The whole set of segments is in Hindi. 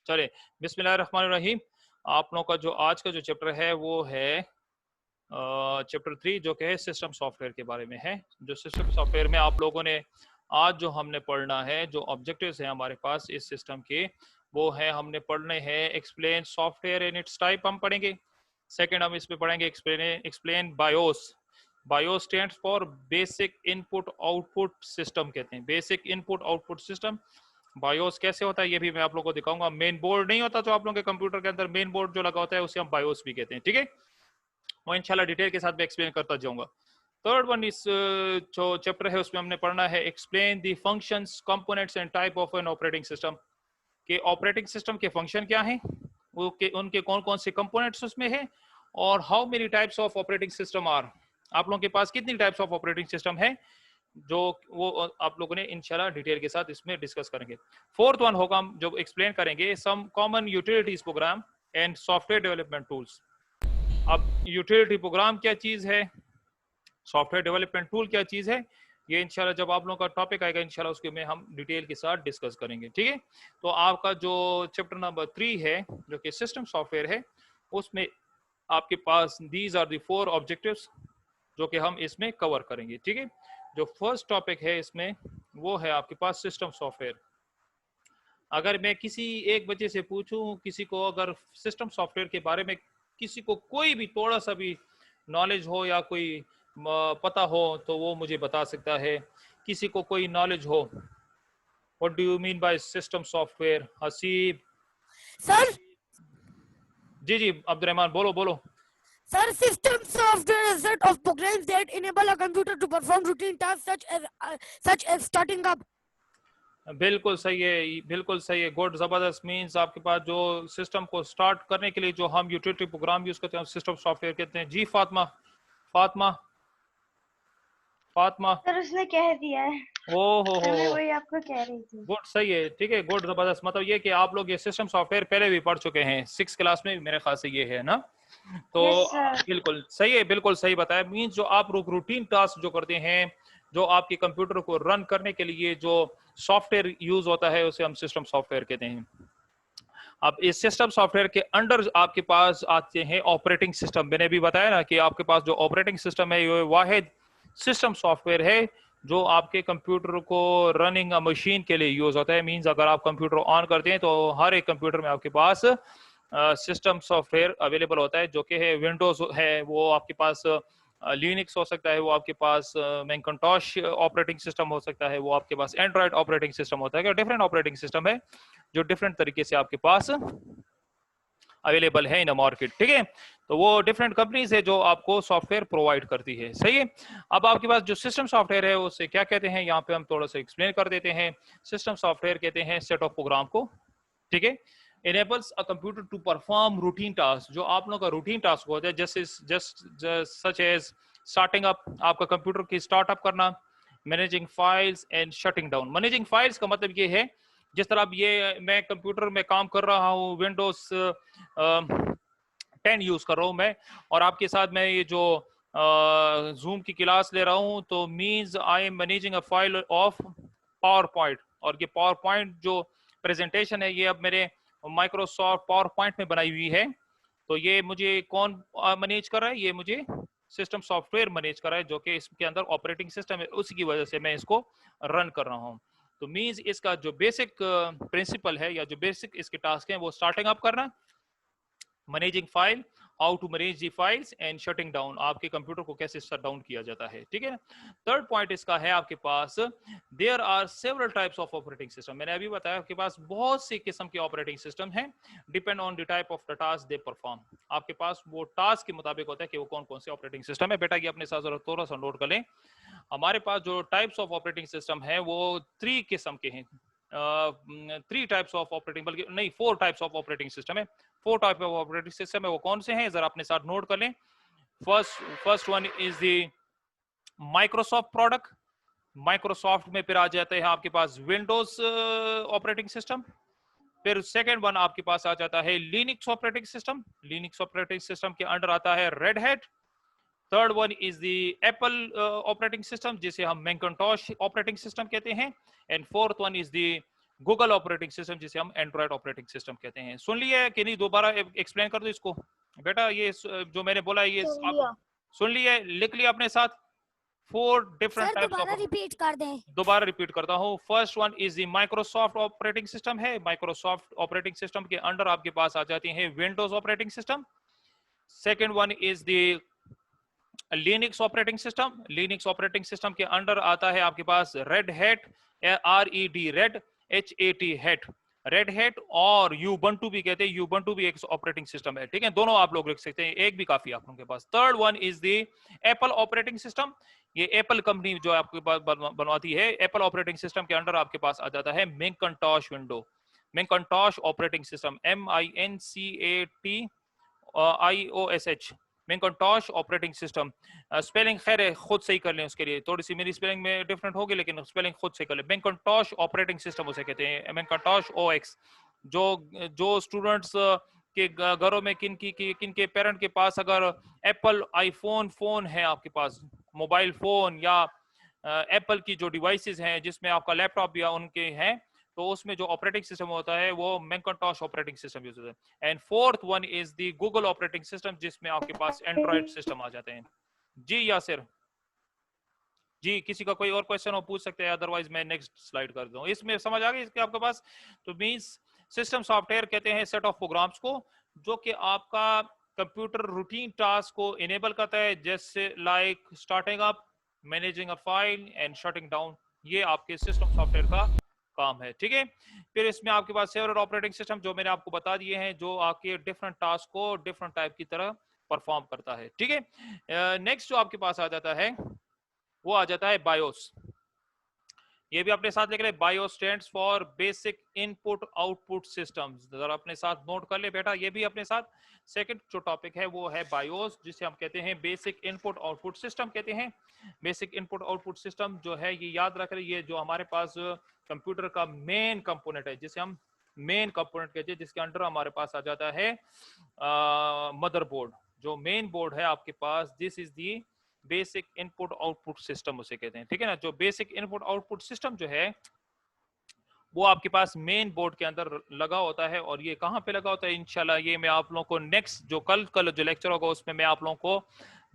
चलिए, बिस्मिल्लाहिर्रहमानिर्रहीम। आप लोगों का जो आज का जो चैप्टर है वो है चैप्टर 3, जो कि है सिस्टम सॉफ्टवेयर के बारे में है। जो सिस्टम सॉफ्टवेयर में आप लोगों ने आज जो हमने पढ़ना है, जो ऑब्जेक्टिव्स हैं हमारे पास इस सिस्टम के, वो है हमने पढ़ने हैं explain software and it's type हम पढ़ेंगे। सेकंड हम इसमें पढ़ेंगे explain BIOS. BIOS stands for basic input output system, कहते हैं basic input output system. BIOS कैसे होता है ये भी मैं आप लोगों को दिखाऊंगा। मेन बोर्ड नहीं होता जो आप लोगों के कंप्यूटर के अंदर मेन बोर्ड जो लगा होता है उसे हम बायोस भी कहते हैं, ठीक है। वो इंशाल्लाह डिटेल के साथ मैं एक्सप्लेन करता जाऊंगा। थर्ड वन इस जो चैप्टर है उसमें हमने पढ़ना है explain the functions components and type of an operating system, के ऑपरेटिंग सिस्टम के फंक्शन क्या हैं, वो के उनके कौन कौन से कंपोनेंट्स उसमें है, और how many types of operating system are, आप लोगों के पास कितनी टाइप्स ऑफ ऑपरेटिंग सिस्टम है, जो वो आप लोगों ने इंशाल्लाह डिटेल के साथ इसमें डिस्कस करेंगे। फोर्थ वन होगा हम जो एक्सप्लेन करेंगे some common utilities program and software development tools. अब यूटिलिटी प्रोग्राम क्या चीज है, सॉफ्टवेयर डेवलपमेंट टूल क्या चीज है, ये इंशाल्लाह जब आप लोगों का टॉपिक आएगा इंशाल्लाह उसके में हम डिटेल के साथ डिस्कस करेंगे, ठीक है। तो आपका जो चैप्टर नंबर 3 है जो कि सिस्टम सॉफ्टवेयर है, उसमें आपके पास दीज आर द 4 ऑब्जेक्टिव्स जो कि हम इसमें कवर करेंगे, ठीक है। जो फर्स्ट टॉपिक है इसमें वो है आपके पास सिस्टम सॉफ्टवेयर। अगर मैं किसी एक बच्चे से पूछूं, किसी को अगर सिस्टम सॉफ्टवेयर के बारे में किसी को कोई भी थोड़ा सा भी नॉलेज हो या कोई पता हो तो वो मुझे बता सकता है। किसी को कोई नॉलेज हो, what do you mean by system software? Haseeb sir. जी जी अब्दुलरहमान बोलो बोलो। Sir, system software is a set of programs that enable a computer to perform routine tasks such as starting up. बिल्कुल सही है, बिल्कुल सही है, गुड, जबरदस्त। मींस आपके पास जो सिस्टम को स्टार्ट करने के लिए जो हम यूटिलिटी प्रोग्राम यूज करते हैं सिस्टम सॉफ्टवेयर कहते हैं। जी फातिमा, फातिमा फातिमा सर उसने कह दिया है। ओ सर मैं हो, वही आपको कह रही थी। गुड, सही है, ठीक है, गुड, जबरदस्त। मतलब ये कि आप लोग ये सिस्टम सॉफ्टवेयर पहले भी पढ़ चुके हैं 6 क्लास में, मेरे ख्याल से ये है ना। तो यस सर। बिल्कुल सही है, बिल्कुल सही बताया। मींस जो आप रूटीन टास्क जो करते हैं, जो आपके कंप्यूटर को रन करने के लिए जो सॉफ्टवेयर यूज होता है उसे हम सिस्टम सॉफ्टवेयर कहते हैं। अब इस सिस्टम सॉफ्टवेयर के अंडर आपके पास आते हैं ऑपरेटिंग सिस्टम। मैंने भी बताया ना कि आपके पास जो ऑपरेटिंग सिस्टम है ये वाहिद सिस्टम सॉफ्टवेयर है जो आपके कंप्यूटर को रनिंग मशीन के लिए यूज होता है। मींस अगर आप कंप्यूटर ऑन करते हैं तो हर एक कंप्यूटर में आपके पास सिस्टम सॉफ्टवेयर अवेलेबल होता है, जो कि है विंडोज है, वो आपके पास लिनक्स हो सकता है, वो आपके पास मैकिंटोश ऑपरेटिंग सिस्टम हो सकता है, वो आपके पास एंड्रॉइड ऑपरेटिंग सिस्टम होता है। डिफरेंट ऑपरेटिंग सिस्टम है जो डिफरेंट तरीके से आपके पास अवेलेबल है इन मार्केट, ठीक है। तो वो डिफरेंट कंपनीज है जो आपको सॉफ्टवेयर प्रोवाइड करती है, सही है। अब आपके पास जो सिस्टम सॉफ्टवेयर है उसे क्या कहते हैं, यहाँ पे हम थोड़ा सा एक्सप्लेन कर देते हैं। सिस्टम सॉफ्टवेयर कहते हैं सेट ऑफ प्रोग्राम को, ठीक है। enables a computer to perform routine tasks, जो आप लोगों का रूटीन टास्क होता है, just such as starting up, आपका कंप्यूटर की स्टार्टअप करना, managing files and shutting down. Managing files का मतलब ये है जिस तरह अब ये मैं कंप्यूटर में काम कर रहा हूँ, विंडोज 10 यूज कर रहा हूँ मैं, और आपके साथ मैं ये जो जूम की क्लास ले रहा हूँ, तो means I am managing a file of power point, और ये पावर पॉइंट जो प्रेजेंटेशन है ये अब मेरे माइक्रोसॉफ्ट पावर पॉइंट में बनाई हुई है। तो ये मुझे कौन मैनेज कर रहा है, ये मुझे सिस्टम सॉफ्टवेयर मैनेज कर रहा है, जो कि इसके अंदर ऑपरेटिंग सिस्टम है, उसी की वजह से मैं इसको रन कर रहा हूँ। तो मींस इसका जो बेसिक प्रिंसिपल है या जो बेसिक इसके टास्क हैं वो स्टार्टिंग अप करना, managing file, how to manage the files and shutting down, आपके कंप्यूटर को कैसे शट डाउन किया जाता है, ठीक है ना। थर्ड पॉइंट इसका है आपके पास there are several types of operating system. मैंने अभी बताया आपके पास बहुत सी किस्म के ऑपरेटिंग सिस्टम हैं, depend on the type of the task they perform. आपके पास वो टास्क के मुताबिक होता है कि वो कौन कौन से ऑपरेटिंग सिस्टम है। बेटा ये अपने साथ जरा थोड़ा सा नोट कर लें। हमारे पास जो टाइप्स ऑफ ऑपरेटिंग सिस्टम है वो 3 किस्म के हैं, 3 टाइप्स ऑफ ऑपरेटिंग, बल्कि नहीं 4 टाइप्स ऑफ ऑपरेटिंग सिस्टम है। 4 टाइप ऑफ ऑपरेटिंग सिस्टम है, वो कौन से हैं जरा अपने साथ नोट कर लें। First one is the Microsoft product. Microsoft में फिर आ जाते हैं आपके पास विंडोज ऑपरेटिंग सिस्टम। फिर सेकंड वन आपके पास आ जाता है Linux operating system. Linux operating system के अंडर आता है red hat. Third one is the Apple operating system, जिसे हम मैकिंटोश ऑपरेटिंग सिस्टम कहते हैं। And fourth one is the Google operating system जिसे हम एंड्रॉइड ऑपरेटिंग सिस्टम कहते हैं। सुन लिया कि नहीं? दोबारा एक्सप्लेन कर दो इसको बेटा। ये जो मैंने बोला ये आप सुन लिया, लिख लिया अपने साथ? 4 डिफरेंट सर टाइप्स दोबारा ऑफ, रिपीट कर दें। दोबारा रिपीट करता हूँ। First one is the Microsoft operating system है। माइक्रोसॉफ्ट ऑपरेटिंग सिस्टम के अंडर आपके पास आ जाती है Windows operating system. Second one is the Linux operating system. Linux operating system के अंडर आता है आपके पास Red Hat, RED Red, HAT Hat, Red Hat, और यूबंटू भी कहते हैं। यूबंटू भी एक ऑपरेटिंग सिस्टम है, ठीक है? दोनों आप लोग लिख सकते हैं, एक भी काफी आप लोगों के पास। Third one is the Apple operating system. ये एप्पल कंपनी जो आपके पास बनवाती है। एप्पल ऑपरेटिंग सिस्टम के अंडर आपके पास आ जाता है Macintosh window, Macintosh operating system, MINCATIOSH, Macintosh operating system. Spelling खैर है, खुद सही कर लें, उसके लिए थोड़ी सी मेरी स्पेलिंग में डिफरेंट होगी, लेकिन स्पेलिंग खुद सही कर लें। मैकिन्टॉश ऑपरेटिंग सिस्टम उसे कहते हैं, मैकिन्टॉश OX। जो स्टूडेंट्स के घरों में किन के पेरेंट के पास अगर एप्पल आईफोन फोन है, आपके पास मोबाइल फोन या एप्पल की जो डिवाइसेस हैं जिसमें आपका लैपटॉप या उनके हैं, तो उसमें जो ऑपरेटिंग सिस्टम होता है वो मैकिन्टॉश ऑपरेटिंग सिस्टम यूज होता है। And fourth one is the Google operating system, जिसमें आपके पास एंड्रॉइड सिस्टम आ जाते हैं। जी यासिर जी, किसी का कोई और क्वेश्चन हो पूछ सकते हैं, अदरवाइज मैं नेक्स्ट स्लाइड कर दूं। इसमें समझ आ गई इसके आपके पास? तो मींस सिस्टम सॉफ्टवेयर कहते हैं सेट ऑफ प्रोग्राम्स को जो कि आपका कंप्यूटर रूटीन टास्क को इनेबल करता है, जैसे like starting up, managing a file and shutting down. ये आपके सिस्टम सॉफ्टवेयर का काम है, ठीक है? फिर इसमें आपके पास सेवरल ऑपरेटिंग सिस्टम जो मैंने आपको बता दिए हैं, जो आपके डिफरेंट टास्क को डिफरेंट टाइप की तरह परफॉर्म करता है, ठीक है? नेक्स्ट जो आपके पास आ जाता है वो आ जाता है बायोस। ये भी अपने साथ लिख रहे, BIOS stands for basic input output systems. जरा अपने साथ नोट कर ले बेटा, ये भी अपने साथ। सेकंड जो टॉपिक है वो है बायोस, जिसे हम कहते हैं बेसिक इनपुट आउटपुट सिस्टम कहते हैं। बेसिक इनपुट आउटपुट सिस्टम जो है ये याद रख रहे, ये जो हमारे पास कंप्यूटर का मेन कंपोनेंट है, जिसे हम मेन कंपोनेंट कहते हैं, जिसके अंडर हमारे पास आ जाता है मदरबोर्ड। जो मेन बोर्ड है आपके पास, this is the basic input output system उसे कहते हैं, ठीक है ना? जो बेसिक इनपुट आउटपुट सिस्टम जो है वो आपके पास मेन बोर्ड के अंदर लगा होता है। और ये कहाँ पे लगा होता है, इंशाल्लाह ये मैं आप लोगों को नेक्स्ट जो कल जो लेक्चर होगा उसमें मैं आप लोगों को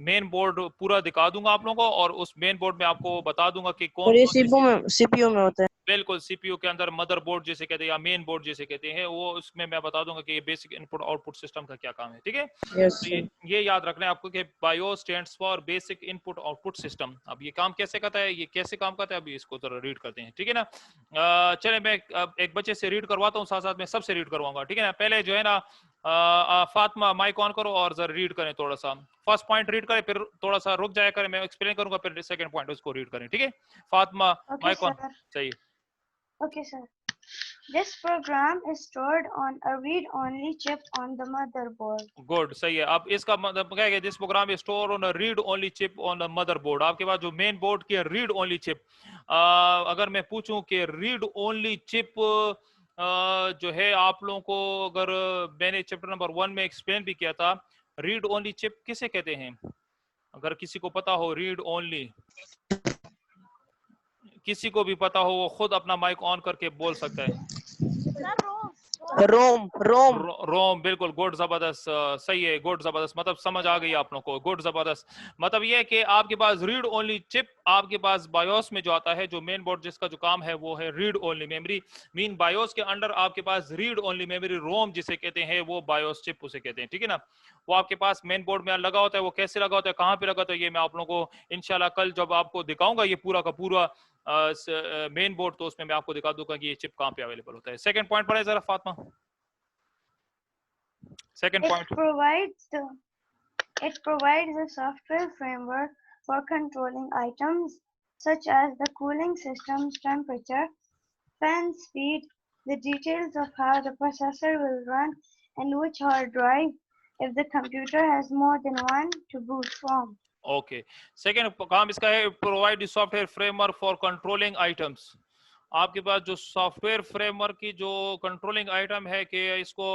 मेन बोर्ड पूरा दिखा दूंगा आप लोगों को, और उस मेन बोर्ड में आपको बता दूंगा कि कौन सीपीयू में होता है। बिल्कुल, सीपीयू के अंदर मदरबोर्ड जिसे कहते हैं या मेन बोर्ड जिसे कहते हैं, वो उसमें मैं बता दूंगा कि ये बेसिक इनपुट आउटपुट सिस्टम का क्या काम है, ठीक है? तो ये याद रखना है आपको कि bio stands for basic input output system. अब ये काम कैसे करता है, ये कैसे काम करता है, अभी इसको जरा रीड करते हैं, ठीक है ना? चले मैं एक बच्चे से रीड करवाता हूँ, साथ साथ में सबसे रीड करवाऊंगा, ठीक है ना? पहले जो है ना फातिमा माइक ऑन करो और जरा रीड करें थोड़ा सा। फर्स्ट पॉइंट रीड करें, फिर थोड़ा सा रुक जाया करें, मैं एक्सप्लेन करूंगा, फिर सेकंड पॉइंट उसको रीड करें, ठीक है? Fatima mic on. सही। Okay, sir. This program is stored on a read-only chip on the motherboard. Good, सही है। अब इसका मतलब क्या है? This program is store on a read only chip on the motherboard. आपके पास जो मेन बोर्ड की रीड ओनली चिप, अगर मैं पूछूं कि रीड ओनली चिप जो है, आप लोगों को अगर मैंने चैप्टर नंबर 1 में एक्सप्लेन भी किया था, रीड ओनली चिप किसे कहते हैं? अगर किसी को पता हो रीड ओनली, किसी को भी पता हो वो खुद अपना माइक ऑन करके बोल सकता है। रोम, बिल्कुल, गुड, जबरदस्त, सही है, गुड, जबरदस्त। मतलब समझ आ गई आप लोगों को, गुड, जबरदस्त। मतलब ये है कि आपके पास रीड ओनली चिप, आपके पास बायोस में जो आता है, जो मेन बोर्ड जिसका जो काम है वो है read only memory. Mean BIOS के अंडर आपके पास रीड ओनली मेमोरी, रोम जिसे कहते हैं, वो बायोस चिप उसे कहते हैं, ठीक है ना? वो आपके पास मेन बोर्ड में लगा होता है। वो कैसे लगा होता है, कहाँ पे लगा होता है, ये मैं आप लोगों को इंशाल्लाह कल जब आपको दिखाऊंगा ये पूरा का पूरा मेन बोर्ड, तो उसमें मैं आपको दिखा दूंगा कि ये चिप कहाँ पे अवेलेबल होता है। सेकंड पॉइंट पर है जरा Fatima. Second point. It provides a software framework for controlling items such as the cooling system's temperature, fan speed, the details of how the processor will run, and which hard drive, if the computer has more than one, to boot from. Okay. Second काम इसका है, provide the software framework for controlling items. आपके पास जो सॉफ्टवेयर फ्रेमवर्क की जो कंट्रोलिंग आइटम है कि इसको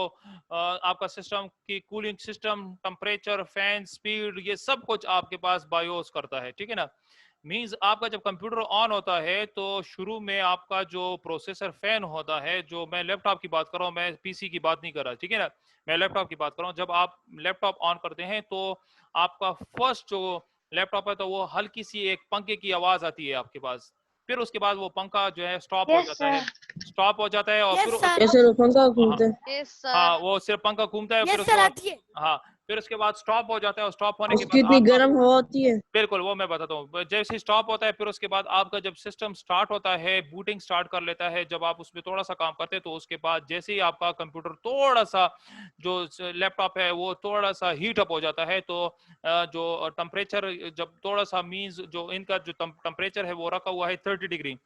आपका सिस्टम की cooling system, temperature, fan speed, ये सब कुछ आपके पास बायोस करता है, ठीक है ना? मींस आपका जब कंप्यूटर ऑन होता है तो शुरू में आपका जो प्रोसेसर फैन होता है, जो मैं लैपटॉप की बात कर रहा हूँ, मैं पीसी की बात नहीं कर रहा, ठीक है ना, मैं लैपटॉप की बात कर रहा हूँ। जब आप लैपटॉप ऑन करते हैं तो आपका फर्स्ट जो लैपटॉप है तो वो हल्की सी एक पंखे की आवाज आती है आपके पास, फिर उसके बाद वो पंखा जो है स्टॉप हो Yes, जाता है, sir. स्टॉप हो जाता है और फिर Yes, sir. ऐसे पंखा हाँ घूमते हैं। Yes, हाँ, sir. वो सिर्फ पंखा घूमता है, फिर Yes, उसके sir. बाद आती है। हाँ, फिर उसके बाद स्टॉप हो जाता है और स्टॉप होने के उसकी बाद इतनी आपका गर्म हवा होती है। बिल्कुल वो मैं बताता हूँ, जैसे ही स्टॉप होता है फिर उसके बाद आपका जब सिस्टम स्टार्ट होता है, बूटिंग स्टार्ट कर लेता है, जब आप उसमें थोड़ा सा काम करते हैं तो उसके बाद जैसे ही आपका कंप्यूटर थोड़ा सा जो लैपटॉप है वो थोड़ा सा हीट अप हो जाता है, तो जो टेम्परेचर जब थोड़ा सा मीन्स जो इनका जो टेम्परेचर है वो रखा हुआ है 30 डिग्री,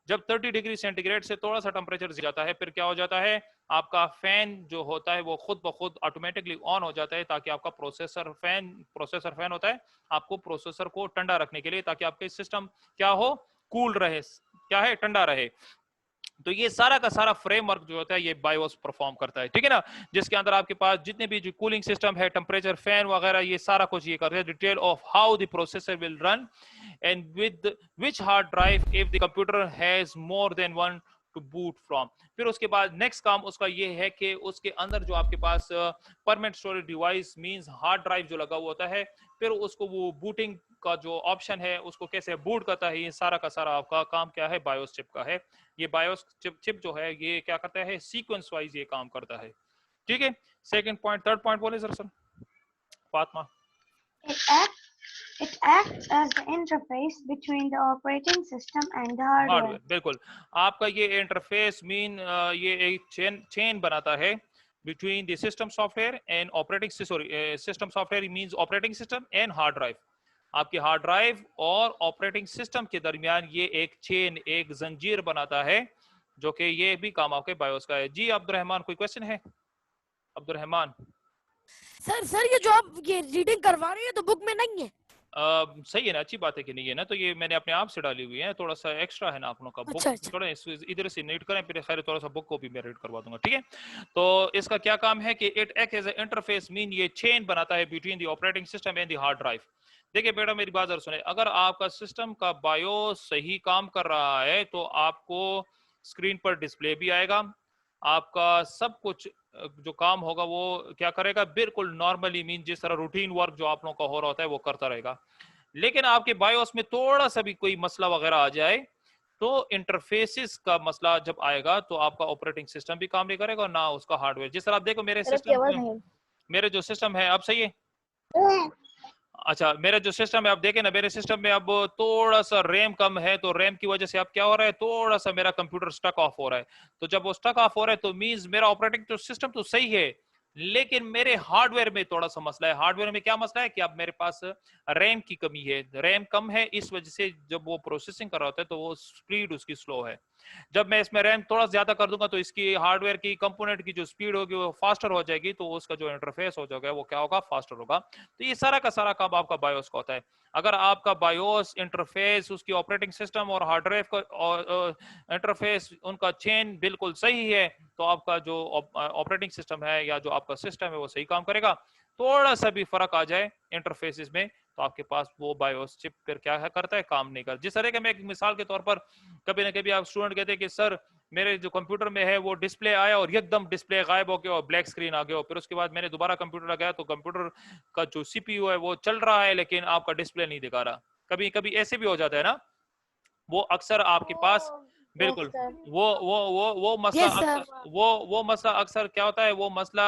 जब 30 डिग्री सेंटीग्रेड से थोड़ा सा टेम्परेचर जाता है फिर क्या हो जाता है, आपका फैन जो होता है वो खुद ब खुद ऑटोमेटिकली ऑन हो जाता है, ताकि आपका प्रोसेसर फैन होता है आपको प्रोसेसर को ठंडा रखने के लिए, ताकि आपके सिस्टम क्या हो, कूल रहे, क्या है, ठंडा रहे। तो ये सारा का सारा फ्रेमवर्क जो होता है ये बायोस परफॉर्म करता है, ठीक है ना, जिसके अंदर आपके पास जितने भी जो कूलिंग सिस्टम है, टेम्परेचर फैन वगैरह, ये सारा कुछ ये करता है, detail of how the processor will run and with which hard drive if the computer has more than one two boot from. फिर उसके बाद नेक्स्ट काम उसका ये है कि उसके अंदर जो आपके पास permanent storage device means hard drive जो लगा हुआ होता है, फिर उसको वो बूटिंग का जो ऑप्शन है उसको कैसे बूट करता है, ये सारा का सारा आपका काम क्या है, बायोस चिप का है। ये बायोस चिप जो है ये क्या करता है, सीक्वेंस वाइज ये काम करता है, ठीक है। सेकंड पॉइंट, थर्ड पॉइंट बोले sir Fatima. It acts as the interface between the operating system and the hardware. Hardware, बिल्कुल आपका ये इंटरफेस मीन ये एक चेन बनाता है between the system software and operating, sorry system software means operating system and hard drive, आपकी हार्ड ड्राइव और ऑपरेटिंग सिस्टम के दरमियान ये एक चेन, एक जंजीर बनाता है, जो कि ये भी काम आपके बायोस का है। जी अब्दुल रहमान, कोई क्वेश्चन है अब्दुल रहमान? सर ये जो आप ये रीडिंग करवा रहे हैं तो बुक में नहीं है। सही है ना, अच्छी बात है कि नहीं है ना, तो ये मैंने अपने आप से डाली हुई है, थोड़ा सा एक्स्ट्रा है ना आप लोगों का, बुक अच्छा। थोड़ा इधर से रीड करें, फिर खैर थोड़ा सा बुक को भी मैं रीड करवा दूंगा, ठीक है। तो इसका क्या काम है कि it act as a interface mean ये चेन बनाता है between the operating system and the hard drive. देखिए बेटा मेरी बात जरा सुने, अगर आपका सिस्टम का बायोस सही काम कर रहा है तो आपको स्क्रीन पर डिस्प्ले भी आएगा, आपका सब कुछ जो काम होगा वो क्या करेगा, बिल्कुल नॉर्मली मीन जिस तरह रूटीन वर्क जो आप लोगों का हो रहा होता है वो करता रहेगा। लेकिन आपके बायोस में थोड़ा सा भी कोई मसला वगैरह आ जाए तो इंटरफेसेस का मसला जब आएगा तो आपका ऑपरेटिंग सिस्टम भी काम नहीं करेगा और ना उसका हार्डवेयर। जिस तरह आप देखो मेरे सिस्टम, मेरे जो सिस्टम है अब सही है, अच्छा मेरा जो सिस्टम है आप देखें ना, मेरे सिस्टम में अब थोड़ा सा रैम कम है, तो रैम की वजह से अब क्या हो रहा है, थोड़ा सा मेरा कंप्यूटर स्टक ऑफ हो रहा है। तो जब वो स्टक ऑफ हो रहा है तो मींस मेरा ऑपरेटिंग तो सिस्टम तो सही है, लेकिन मेरे हार्डवेयर में थोड़ा सा मसला है। हार्डवेयर में क्या मसला है कि अब मेरे पास रैम की कमी है, रैम कम है, इस वजह से जब वो प्रोसेसिंग कर रहा होता है तो वो स्पीड उसकी स्लो है। जब मैं इसमें रैम थोड़ा ज्यादा कर दूंगा तो इसकी हार्डवेयर की कंपोनेंट की जो स्पीड होगी वो फास्टर हो जाएगी, तो उसका जो इंटरफेस हो जाएगा वो क्या होगा, फास्टर होगा। तो ये सारा का सारा काम आपका बायोस का होता है। अगर आपका बायोस इंटरफेस, उसकी ऑपरेटिंग सिस्टम और हार्ड ड्राइव का इंटरफेस, उनका चेन बिल्कुल सही है, तो आपका जो ऑपरेटिंग सिस्टम है या जो आपका सिस्टम है वो सही काम करेगा। थोड़ा सा भी फर्क आ जाए इंटरफेसेस में तो आपके पास वो बायोस चिप फिर क्या है करता है, काम नहीं करता। जिस तरह के मैं एक मिसाल के तौर पर कभी ना कभी आप स्टूडेंट कहते हैं कि सर मेरे जो कंप्यूटर में है वो डिस्प्ले आया और एकदम डिस्प्ले गायब हो गया और ब्लैक स्क्रीन आ गया, फिर उसके बाद मैंने दोबारा कंप्यूटर लगाया तो कंप्यूटर का जो सीपीयू है वो चल रहा है लेकिन आपका डिस्प्ले नहीं दिखा रहा। कभी कभी ऐसे भी हो जाता है ना, वो अक्सर आपके पास बिल्कुल वो मसला Yes, sir. अक्सर वो मसला अक्सर क्या होता है, वो मसला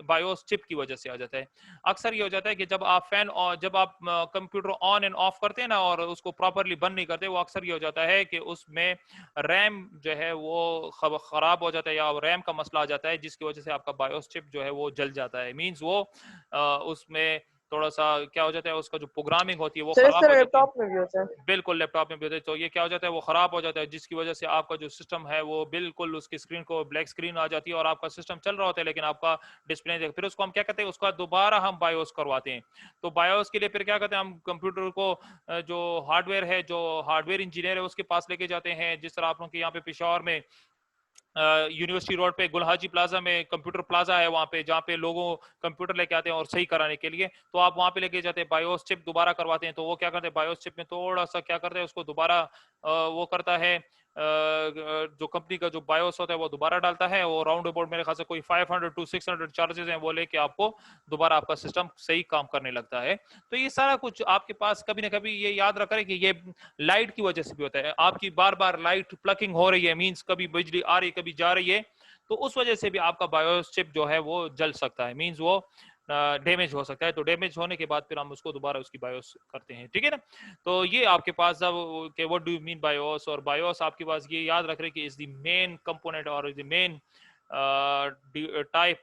बायोस चिप की वजह से आ जाता है। अक्सर ये हो जाता है कि जब आप फैन और जब आप कंप्यूटर ऑन एंड ऑफ करते हैं ना और उसको प्रॉपरली बंद नहीं करते, वो अक्सर ये हो जाता है कि उसमें रैम जो है वो खराब हो जाता है या रैम का मसला आ जाता है, जिसकी वजह से आपका बायोस चिप जो है वो जल जाता है। मींस वो उसमें थोड़ा सा क्या हो जाता है, उसका जो प्रोग्रामिंग होती है वो सर इस खराब तरह हो जाती है। लैपटॉप में भी होता है। बिल्कुल लैपटॉप में भी होता है, तो ये क्या हो जाता है, वो खराब हो जाता है, जिसकी वजह से आपका जो सिस्टम है वो बिल्कुल उसकी स्क्रीन को ब्लैक स्क्रीन आ जाती है और आपका सिस्टम चल रहा होता है लेकिन आपका डिस्प्ले नहीं, फिर उसको हम क्या कहते हैं, उसका दोबारा हम बायोस करवाते हैं। तो बायोस के लिए फिर क्या कहते हैं, हम कंप्यूटर को जो हार्डवेयर है, जो हार्डवेयर इंजीनियर है उसके पास लेके जाते हैं। जिस तरह आप लोग के यहाँ पे पेशावर में यूनिवर्सिटी रोड पे गुलहाजी प्लाजा में कंप्यूटर प्लाजा है, वहाँ पे जहाँ पे लोगों कंप्यूटर लेके आते हैं और सही कराने के लिए, तो आप वहाँ पे लेके जाते हैं, बायोस चिप दोबारा करवाते हैं, तो वो क्या करते हैं, बायोस चिप में थोड़ा सा क्या करते हैं, उसको दोबारा वो करता है, जो कंपनी का जो बायोस होता है वो दोबारा डालता है, वो राउंड अबाउट मेरे ख्याल से कोई 500 to 600 चार्जेस हैं, वो लेके आपको दोबारा आपका सिस्टम सही काम करने लगता है। तो ये सारा कुछ आपके पास कभी ना कभी ये याद रखें कि ये लाइट की वजह से भी होता है, आपकी बार बार लाइट प्लकिंग हो रही है, मींस कभी बिजली आ रही है कभी जा रही है, तो उस वजह से भी आपका बायोस चिप जो है वो जल सकता है, मींस वो डैमेज हो सकता है। तो डैमेज होने के बाद फिर हम उसको दोबारा उसकी बायोस करते हैं, ठीक है ना। तो ये आपके पास जब कि what do you mean BIOS, और बायोस आपके पास ये याद रख रहे कि इज द मेन कंपोनेंट और the main type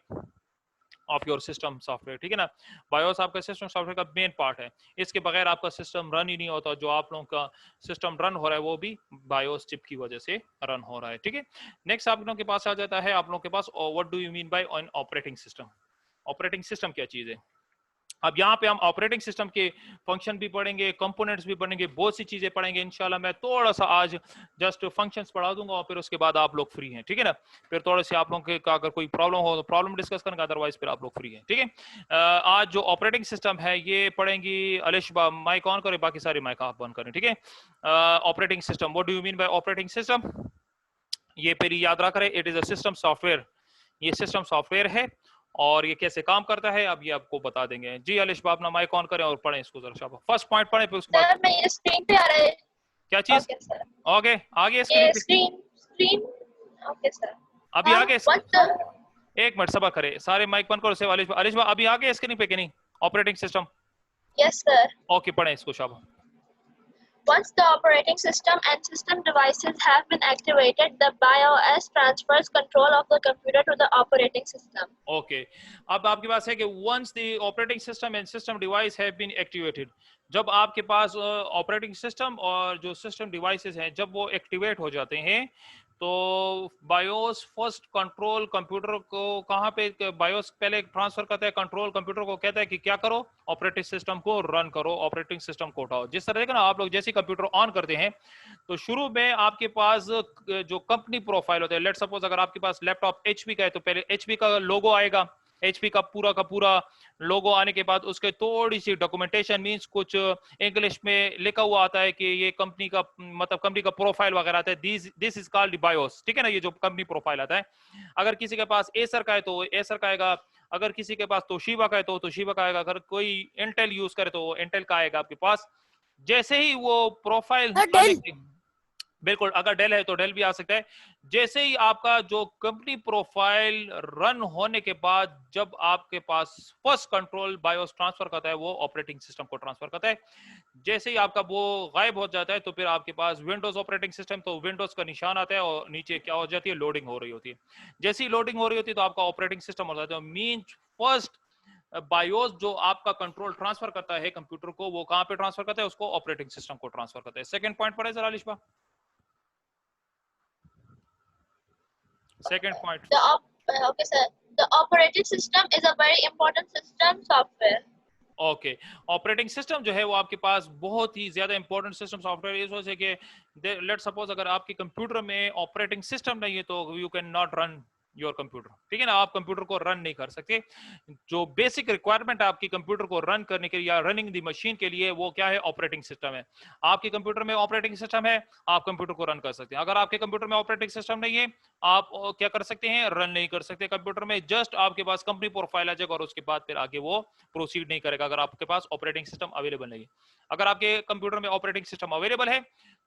of your system software, ठीक है ना। बायोस आपका सिस्टम सॉफ्टवेयर का मेन पार्ट है, इसके बगैर आपका सिस्टम रन ही नहीं होता। जो आप लोगों का सिस्टम रन हो रहा है वो भी बायोस चिप की वजह से रन हो रहा है, ठीक है। नेक्स्ट आप लोगों के पास आ जाता है आप लोगों के पास what do you mean by on operating system. Operating system क्या चीज है। अब यहाँ पे हम ऑपरेटिंग सिस्टम के फंक्शन भी पढ़ेंगे, कंपोनेंट्स भी पढ़ेंगे, बहुत सी चीजें पढ़ेंगे इंशाल्लाह। मैं थोड़ा सा आज जस्ट फंक्शंस पढ़ा दूंगा और फिर उसके बाद आप लोग फ्री हैं, ठीक है ना। फिर थोड़े से आप लोगों के अगर कोई प्रॉब्लम हो तो प्रॉब्लम डिस्कस करेंगे, अदरवाइज फिर आप लोग फ्री हैं, ठीक है। आज जो ऑपरेटिंग सिस्टम है ये पढ़ेंगी अलिश, माइक ऑन करें, बाकी सारे माइक आप बंद करें, ठीक है। Operating system, what do you mean by operating system, ये फिर याद रख रहे, it is a system software, ये सिस्टम सॉफ्टवेयर है और ये कैसे काम करता है अब ये आपको बता देंगे। जी अलिश, अपना माइक ऑन करें और पढ़ें इसको जरा शाबाश। फर्स्ट पॉइंट पढ़ें फिर उसके बाद सर मैं ये स्क्रीन पे आ रहा है। क्या चीज, ओके सर, ओके आगे ये स्क्रीन पे स्क्रीन ओके सर। अभी आगे व्हाट एक मिनट सबा करे, सारे माइक बंद करो। से अलिश अभी आगे स्क्रीन पे कि नहीं operating system, yes sir. Okay पढ़ें इसको शाबाश। Once the operating system and system devices have been activated, the BIOS transfers control of the computer to the operating system. Okay अब आपके पास है कि once the operating system and system device have been activated, जब आपके पास ऑपरेटिंग सिस्टम और जो सिस्टम डिवाइसेस हैं जब वो एक्टिवेट हो जाते हैं, तो बायोस फर्स्ट कंट्रोल कंप्यूटर को कहाँ पे, बायोस पहले ट्रांसफर करता है कंट्रोल कंप्यूटर को, कहता है कि क्या करो, ऑपरेटिंग सिस्टम को रन करो, ऑपरेटिंग सिस्टम को उठाओ। जिस तरह का ना आप लोग जैसे कंप्यूटर ऑन करते हैं तो शुरू में आपके पास जो कंपनी प्रोफाइल होता है, लेट सपोज अगर आपके पास लैपटॉप एचपी का है तो पहले एचपी का लोगो आएगा, एचपी का पूरा लोगो आने के बाद उसके थोड़ी सी डॉक्यूमेंटेशन, मींस कुछ इंग्लिश में लिखा हुआ आता है कि ये कंपनी का मतलब कंपनी का प्रोफाइल वगैरह आता है, दिस इज कॉल्ड बायोस, ठीक है ना। ये जो कंपनी प्रोफाइल आता है, अगर किसी के पास एसर का है तो एसर का आएगा, अगर किसी के पास तोशिबा का है तो तोशिबा का आएगा, अगर कोई इंटेल यूज करे तो इंटेल का आएगा आपके पास। जैसे ही वो प्रोफाइल बिल्कुल, अगर डेल है तो डेल भी आ सकता है। जैसे ही आपका जो कंपनी प्रोफाइल रन होने के बाद जब आपके पास फर्स्ट कंट्रोल बायोस ट्रांसफर करता है, वो ऑपरेटिंग सिस्टम को ट्रांसफर करता है। जैसे ही आपका वो गायब हो जाता है तो फिर आपके पास विंडोज ऑपरेटिंग सिस्टम, तो विंडोज का निशान आता है और नीचे क्या हो जाती है, लोडिंग हो रही होती है। जैसे ही लोडिंग हो रही होती है तो आपका ऑपरेटिंग सिस्टम हो जाता है। मींस फर्स्ट बायोस जो आपका कंट्रोल ट्रांसफर करता है कंप्यूटर को, वो कहां पे ट्रांसफर करता है, उसको ऑपरेटिंग सिस्टम को ट्रांसफर करता है। सेकंड पॉइंट पढ़े जरा Alishba, second point. Okay sir, the operating system is a very important system software. Okay operating system जो है वो आपके पास बहुत ही ज्यादा इंपॉर्टेंट सिस्टम सॉफ्टवेयर, इस वजह से कि लेट सपोज अगर आपके कंप्यूटर में ऑपरेटिंग सिस्टम नहीं है तो you can not run your computer, ठीक है ना। आप कंप्यूटर को रन नहीं कर सकते। जो बेसिक रिक्वायरमेंट आपकी कंप्यूटर को रन करने के लिए या रनिंग द मशीन के लिए, वो क्या है, ऑपरेटिंग सिस्टम है। आपके कंप्यूटर में ऑपरेटिंग सिस्टम है, आप कंप्यूटर को रन कर सकते हैं। अगर आपके कंप्यूटर में ऑपरेटिंग सिस्टम नहीं है, आप क्या कर सकते हैं, रन नहीं कर सकते कंप्यूटर में। जस्ट आपके पास कंपनी प्रोफाइल आ जाएगा और उसके बाद फिर आगे वो प्रोसीड नहीं करेगा अगर आपके पास ऑपरेटिंग सिस्टम अवेलेबल नहीं है। अगर आपके कंप्यूटर में ऑपरेटिंग सिस्टम अवेलेबल है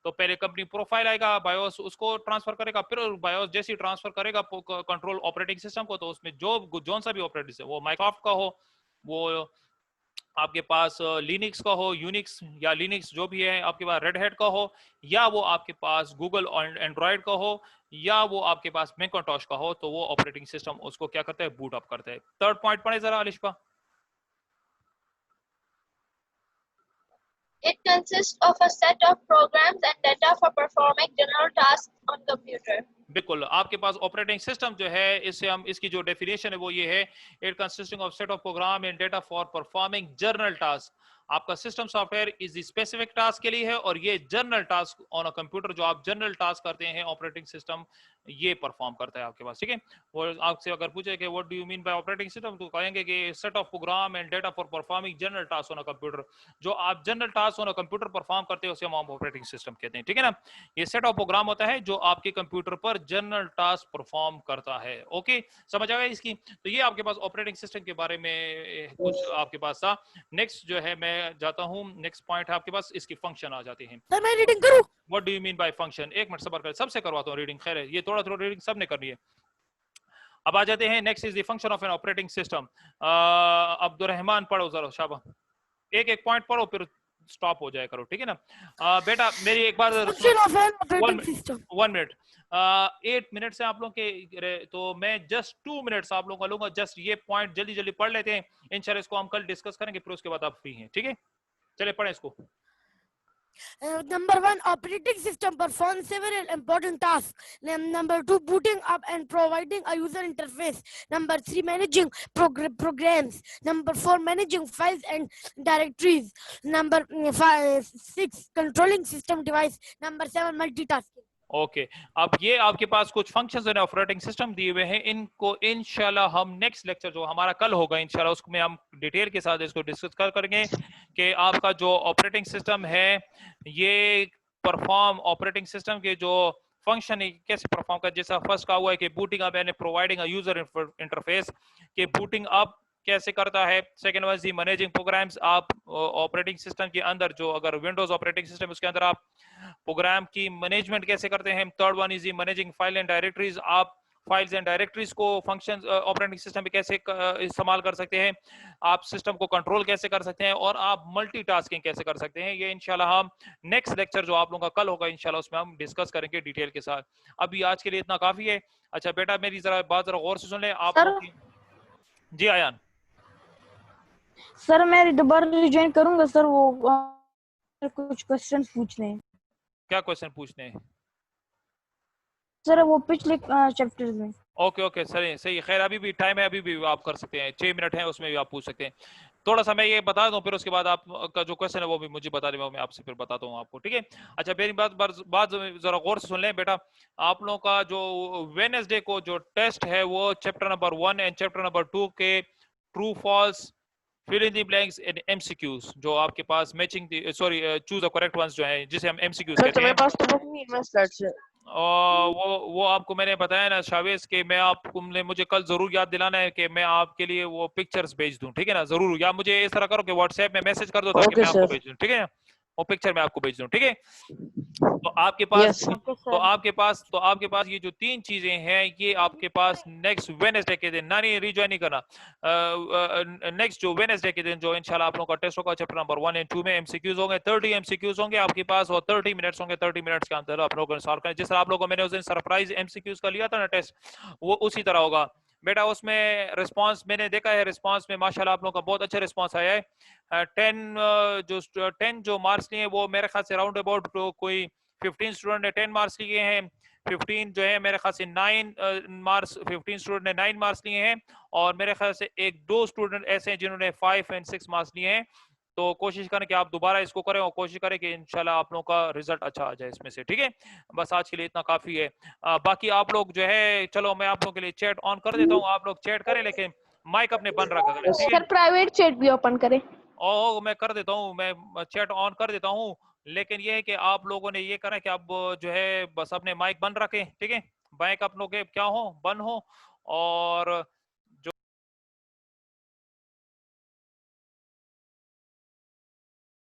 तो पहले कंपनी प्रोफाइल आएगा, बायोस उसको ट्रांसफर करेगा, फिर बायोस जैसे ही ट्रांसफर करेगा कंट्रोल ऑपरेटिंग सिस्टम को, तो उसमें जो सा भी ऑपरेटिंग सिस्टम, वो माइक्रोसॉफ्ट का हो, वो आपके पास लिनक्स का हो, यूनिक्स या लिनक्स जो भी है आपके पास, रेड हैट का हो, या वो आपके पास गूगल और एंड्रॉइड का हो, या वो आपके पास मैकिंटॉश का हो, तो वो ऑपरेटिंग सिस्टम उसको क्या करता है, बूट अप करता है। थर्ड पॉइंट पढ़े जरा Alishba. It consists of a set of programs and data for performing general tasks on computer. बिल्कुल, आपके पास ऑपरेटिंग सिस्टम जो है, इससे हम इसकी जो डेफिनेशन है वो ये है, it consisting of set of program and data for performing general task. आपका सिस्टम सॉफ्टवेयर इस स्पेसिफिक टास्क के लिए है और ये general task on a computer, जो आप जनरल टास्क करते हैं ऑपरेटिंग सिस्टम ये परफॉर्म करता है आपके पास, ठीक है। वो आपसे अगर पूछे कि what do you mean by operating system, तो कहेंगे कि set of program and data for performing general task on a computer. जो आप general task on a computer perform करते हो उसे हम ऑपरेटिंग सिस्टम कहते हैं, ठीक है ना। ये सेट ऑफ प्रोग्राम होता है जो आपके कंप्यूटर पर जनरल टास्क परफॉर्म करता है। ओके, समझ आ गया इसकी। तो ये आपके पास ऑपरेटिंग सिस्टम के बारे में कुछ आपके पास था। नेक्स्ट जो है मैं जाता हूँ, नेक्स्ट पॉइंट है आपके पास, इसकी फंक्शन आ जाती है। सर मैं रीडिंग करूं? What do you mean bye function? एक मिनट सबर कर, सबसे करवाता हूँ रीडिंग, खैर है ये थोड़ा थोड़ा रीडिंग सबने करनी है। अब आ जाते हैं, next is the function of an operating system. Abdul Rahman पढ़ो जरा, शाबा एक एक पॉइंट पढ़ो फिर स्टॉप हो जाए करो, ठीक है ना। बेटा मेरी एक बार function of an operating system. 1 minute, 8 minute से आप लोग के, तो मैं जस्ट 2 मिनट्स आप लोगों का लूंगा। जस्ट ये पॉइंट जल्दी जल्दी पढ़ लेते हैं, इंशाल्लाह इसको हम कल डिस्कस करेंगे, फिर उसके बाद आप फ्री हैं, ठीक है। चले पढ़ें इसको। Number 1, operating system performs several important tasks. Number 2, booting up and providing a user interface. Number 3, managing programs. Number 4, managing files and directories. Number 6, controlling system device. Number 7, multitasking. Okay अब ये आपके पास कुछ फंक्शंस एंड ऑपरेटिंग सिस्टम दिए हुए हैं। इनको इंशाल्लाह हम नेक्स्ट लेक्चर जो हमारा कल होगा इंशाल्लाह उसमें हम डिटेल के साथ इसको डिस्कस करेंगे कि आपका जो ऑपरेटिंग सिस्टम है ये परफॉर्म, ऑपरेटिंग सिस्टम के जो फंक्शन है कैसे परफॉर्म कर। जैसा फर्स्ट का हुआ है कि booting up and providing a user interface, के बूटिंग अप कैसे करता है। सेकंड वन जी मैनेजिंग प्रोग्राम्स, आप ऑपरेटिंग सिस्टम के अंदर जो अगर विंडोज ऑपरेटिंग सिस्टम उसके अंदर आप प्रोग्राम की मैनेजमेंट कैसे करते हैं। Third one is managing file and directories, आप फाइल्स एंड डायरेक्टरीज को फंक्शन ऑपरेटिंग सिस्टम में कैसे इस्तेमाल कर सकते हैं, आप सिस्टम को कंट्रोल कैसे कर सकते हैं, और आप मल्टीटास्किंग कैसे कर सकते हैं। ये इंशाल्लाह हम नेक्स्ट लेक्चर जो आप लोगों का कल होगा इंशाल्लाह उसमें हम डिस्कस करेंगे डिटेल के साथ। अभी आज के लिए इतना काफी है। अच्छा बेटा मेरी जरा बात जरा गौर से सुन ले आप लोग की। जी आयान सर मैं दोबारा रिज्वाइन करूंगा सर, वो कुछ क्वेश्चंस पूछने हैं। क्या क्वेश्चन पूछने हैं सर? वो पिछले चैप्टर्स में। ओके ओके सही सही, खैर अभी भी टाइम है, अभी भी आप कर सकते हैं, 6 मिनट है उसमें भी आप पूछ सकते हैं। थोड़ा सा मैं ये बता दूं फिर उसके बाद आपका जो क्वेश्चन है वो भी मुझे बता दें, मैं आपसे फिर बताता हूँ आपको, ठीक है। अच्छा मेरी बात जरा गौर से सुन लें बेटा। आप लोगों का जो वेडनेसडे को जो टेस्ट है वो chapter number 1 and chapter number 2 के true false, fill in the blanks and MCQs जो आपके पास matching sorry choose the correct ones जो है जिसे हम एमसीक्यूज कहते हैं। मेरे पास तो बुक नहीं है, मैं स्टार्ट से वो आपको मैंने बताया ना शावेज के मैं आपको मुझे कल जरूर याद दिलाना है कि मैं आपके लिए वो पिक्चर्स भेज दूं, ठीक है ना। जरूर, या मुझे इस तरह करो कि व्हाट्सएप में मैसेज कर दो ताकि मैं आपको भेज दूं, ठीक है ना। वो पिक्चर मैं आपको भेज दूं, ठीक है। तो आपके पास तो आपके पास ये जो 3 चीजें हैं ये आपके पास नेक्स्ट वेडनेसडे के दिन, ना नहीं रिज्वाइन नहीं करना, नेक्स्ट जो वेडनेसडे के दिन जो इंशाल्लाह आप लोगों का टेस्ट होगा चैप्टर नंबर 1 एंड 2 में एमसीक्यूज होंगे, 30 एमसीक्यूज होंगे आपके पास और 30 मिनट्स होंगे। 30 मिनट्स के अंदर आप लोगों को सॉल्व करना, जिस तरह आप लोगों को मैंने उस दिन सरप्राइज एमसीक्यूज का लिया था ना टेस्ट, वो उसी तरह होगा बेटा। उसमें रिस्पांस मैंने देखा है, रिस्पांस में माशाल्लाह आप लोगों का बहुत अच्छा रिस्पांस आया है। 10 जो मार्क्स लिए वो मेरे ख्याल से राउंड अबाउट कोई 15 स्टूडेंट ने 10 मार्क्स लिए हैं, 15 जो है मेरे ख्याल से 9 मार्क्स, 15 स्टूडेंट ने 9 मार्क्स लिए हैं, और मेरे ख्याल से 1-2 स्टूडेंट ऐसे हैं जिन्होंने 5 और 6 मार्क्स लिए हैं। तो कोशिश करें कि आप दोबारा इसको करें और कोशिश करें कि इंशाल्लाह आप लोगों का रिजल्ट अच्छा आ जाए इसमें से, ठीक है। बस आज के लिए इतना काफी है। बाकी आप लोग जो है, चलो मैं आप लोगों के लिए चैट ऑन कर देता हूँ, आप लोग चैट करें लेकिन माइक अपने बंद रखा करें, ठीक है। सर प्राइवेट चैट भी ओपन करें? ओ मैं कर देता हूँ, मैं चैट ऑन कर देता हूँ, लेकिन ये है कि आप लोगों ने ये करें कि आप जो है बस अपने माइक बंद रखें, ठीक है। माइक आप लोग के क्या हो, बंद हो, और